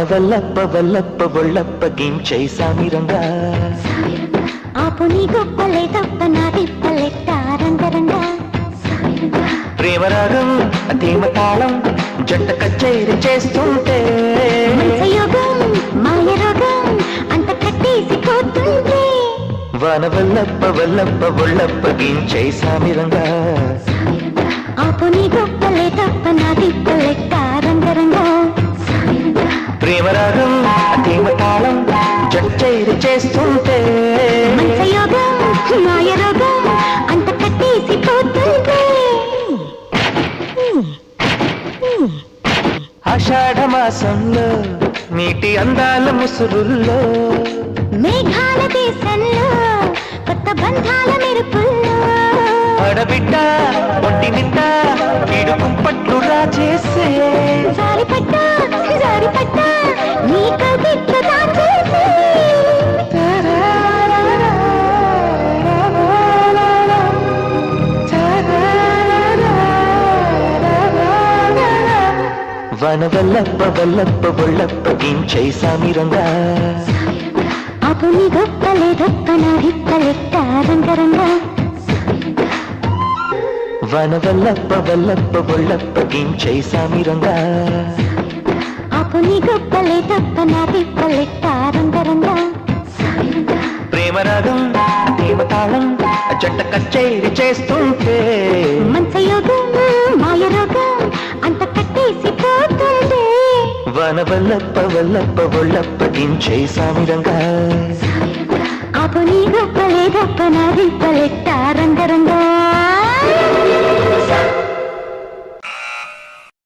వల్లప్ప వల్లప్ప ఒళ్ళప్ప గించై సామిరంగా ఆపు నీ గొప్పలే తప్ప నా తిప్పలెట్ట రంగరంగా ప్రేమరాగం ధీమ తాళం జంట కచేరి చేస్తుంటే యోగం మాయ రోగం అంత కట్టేసిపోతుంటే వాన వల్లప్ప వల్లప్ప ఒళ్ళప్ప గించై సామిరంగా ఆపు నీ గొప్పలే తప్ప నా తిప్పలెట్ట రంగరంగా ప్రేమరాగం ధీమ తాళం జంటచేరి చేస్తుంటే యోగం మాయ రోగం అంత కట్టేసిపోతుంటే ఆషాఢ మాసంలో నీటి అందాల ముసురుల్లో మేఘాల దేశంలో కొత్త బంధాల మెరుపుల్లో ఆడబిడ్డ ఒంటి నిండ వీడు కుంపట్లు రాజేసే జారిపడ్డ నీ కవిత్వ దాచేసే వన వల్లప్ప వల్లప్ప ఒళ్ళప్ప గించై సామిరంగా అపు నీ గొప్పలే గొప్ప నా రిప్పలెట్ట రంగరంగా వన వల్లప్ప వల్లప్ప ఒళ్ళప్ప గించై సామిరంగా అపు నీ గొప్పలే గొప్ప నా రిప్పలెట్ట రంగరంగా ప్రేమరాగం ధీమ తాళం జంట కచేరి చేస్తుంటే మంచయోగం మాయ రోగం అంత కట్టేసిపోతుంటే వన వల్లప్ప వల్లప్ప ఒళ్ళప్ప గించై సామిరంగా అపు నీ గొప్పలే గొప్ప నా రిప్పలెట్ట రంగరంగా